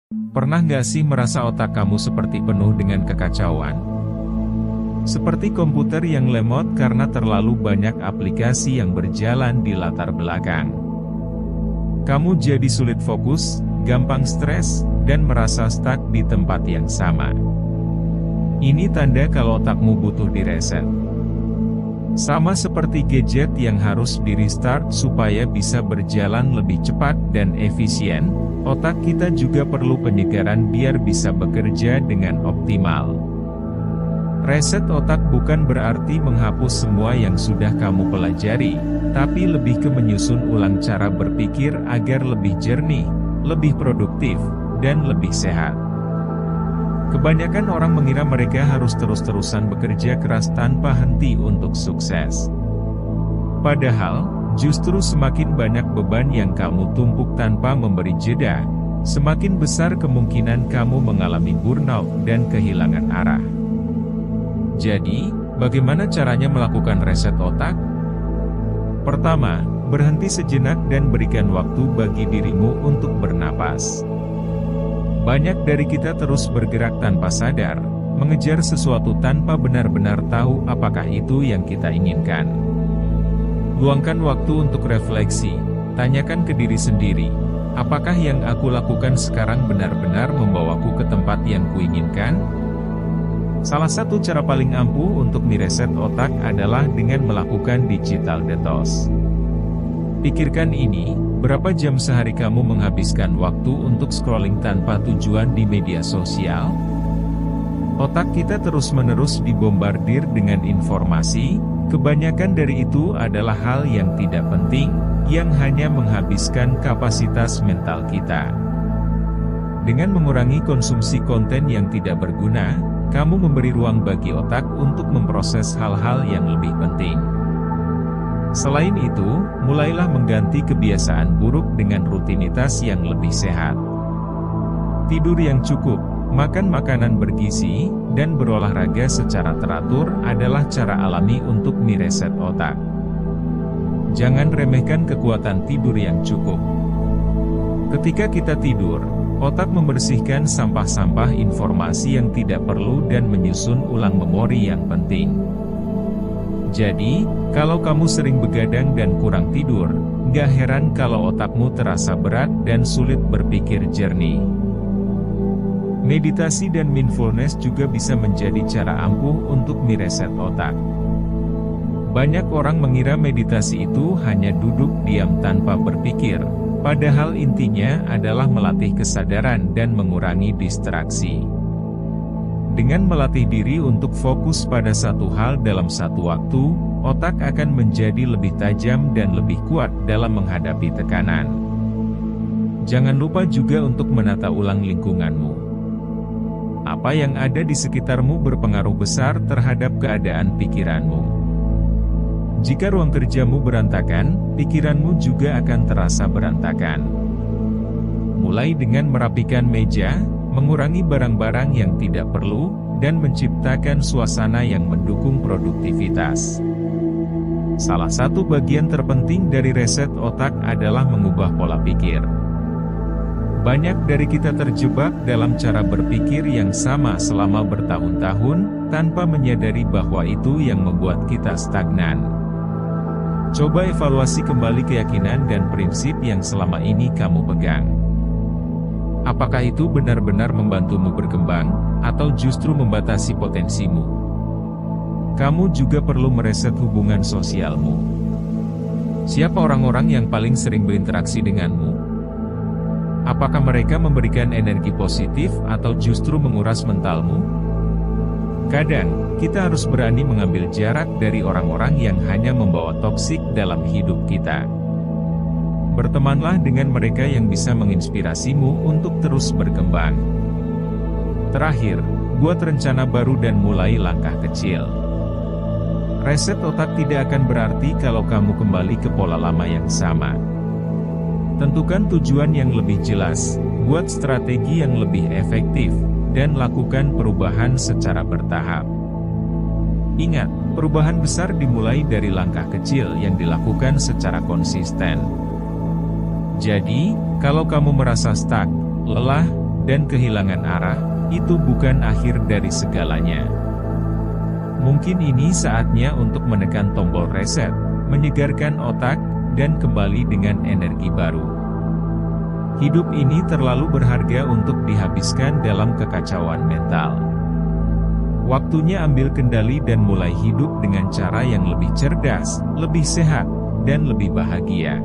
Pernah nggak sih merasa otak kamu seperti penuh dengan kekacauan? Seperti komputer yang lemot karena terlalu banyak aplikasi yang berjalan di latar belakang. Kamu jadi sulit fokus, gampang stres, dan merasa stuck di tempat yang sama. Ini tanda kalau otakmu butuh direset. Sama seperti gadget yang harus di-restart supaya bisa berjalan lebih cepat dan efisien, otak kita juga perlu penyegaran biar bisa bekerja dengan optimal. Reset otak bukan berarti menghapus semua yang sudah kamu pelajari, tapi lebih ke menyusun ulang cara berpikir agar lebih jernih, lebih produktif, dan lebih sehat. Kebanyakan orang mengira mereka harus terus-terusan bekerja keras tanpa henti untuk sukses. Padahal, justru semakin banyak beban yang kamu tumpuk tanpa memberi jeda, semakin besar kemungkinan kamu mengalami burnout dan kehilangan arah. Jadi, bagaimana caranya melakukan reset otak? Pertama, berhenti sejenak dan berikan waktu bagi dirimu untuk bernapas. Banyak dari kita terus bergerak tanpa sadar, mengejar sesuatu tanpa benar-benar tahu apakah itu yang kita inginkan. Luangkan waktu untuk refleksi, tanyakan ke diri sendiri, apakah yang aku lakukan sekarang benar-benar membawaku ke tempat yang kuinginkan? Salah satu cara paling ampuh untuk mereset otak adalah dengan melakukan digital detox. Pikirkan ini, berapa jam sehari kamu menghabiskan waktu untuk scrolling tanpa tujuan di media sosial? Otak kita terus-menerus dibombardir dengan informasi, kebanyakan dari itu adalah hal yang tidak penting, yang hanya menghabiskan kapasitas mental kita. Dengan mengurangi konsumsi konten yang tidak berguna, kamu memberi ruang bagi otak untuk memproses hal-hal yang lebih penting. Selain itu, mulailah mengganti kebiasaan buruk dengan rutinitas yang lebih sehat. Tidur yang cukup, makan makanan bergizi, dan berolahraga secara teratur adalah cara alami untuk mereset otak. Jangan remehkan kekuatan tidur yang cukup. Ketika kita tidur, otak membersihkan sampah-sampah informasi yang tidak perlu dan menyusun ulang memori yang penting. Jadi, kalau kamu sering begadang dan kurang tidur, nggak heran kalau otakmu terasa berat dan sulit berpikir jernih. Meditasi dan mindfulness juga bisa menjadi cara ampuh untuk mereset otak. Banyak orang mengira meditasi itu hanya duduk diam tanpa berpikir, padahal intinya adalah melatih kesadaran dan mengurangi distraksi. Dengan melatih diri untuk fokus pada satu hal dalam satu waktu, otak akan menjadi lebih tajam dan lebih kuat dalam menghadapi tekanan. Jangan lupa juga untuk menata ulang lingkunganmu. Apa yang ada di sekitarmu berpengaruh besar terhadap keadaan pikiranmu. Jika ruang kerjamu berantakan, pikiranmu juga akan terasa berantakan. Mulai dengan merapikan meja, mengurangi barang-barang yang tidak perlu, dan menciptakan suasana yang mendukung produktivitas. Salah satu bagian terpenting dari reset otak adalah mengubah pola pikir. Banyak dari kita terjebak dalam cara berpikir yang sama selama bertahun-tahun, tanpa menyadari bahwa itu yang membuat kita stagnan. Coba evaluasi kembali keyakinan dan prinsip yang selama ini kamu pegang. Apakah itu benar-benar membantumu berkembang, atau justru membatasi potensimu? Kamu juga perlu mereset hubungan sosialmu. Siapa orang-orang yang paling sering berinteraksi denganmu? Apakah mereka memberikan energi positif atau justru menguras mentalmu? Kadang, kita harus berani mengambil jarak dari orang-orang yang hanya membawa toksik dalam hidup kita. Bertemanlah dengan mereka yang bisa menginspirasimu untuk terus berkembang. Terakhir, buat rencana baru dan mulai langkah kecil. Reset otak tidak akan berarti kalau kamu kembali ke pola lama yang sama. Tentukan tujuan yang lebih jelas, buat strategi yang lebih efektif, dan lakukan perubahan secara bertahap. Ingat, perubahan besar dimulai dari langkah kecil yang dilakukan secara konsisten. Jadi, kalau kamu merasa stuck, lelah, dan kehilangan arah, itu bukan akhir dari segalanya. Mungkin ini saatnya untuk menekan tombol reset, menyegarkan otak, dan kembali dengan energi baru. Hidup ini terlalu berharga untuk dihabiskan dalam kekacauan mental. Waktunya ambil kendali dan mulai hidup dengan cara yang lebih cerdas, lebih sehat, dan lebih bahagia.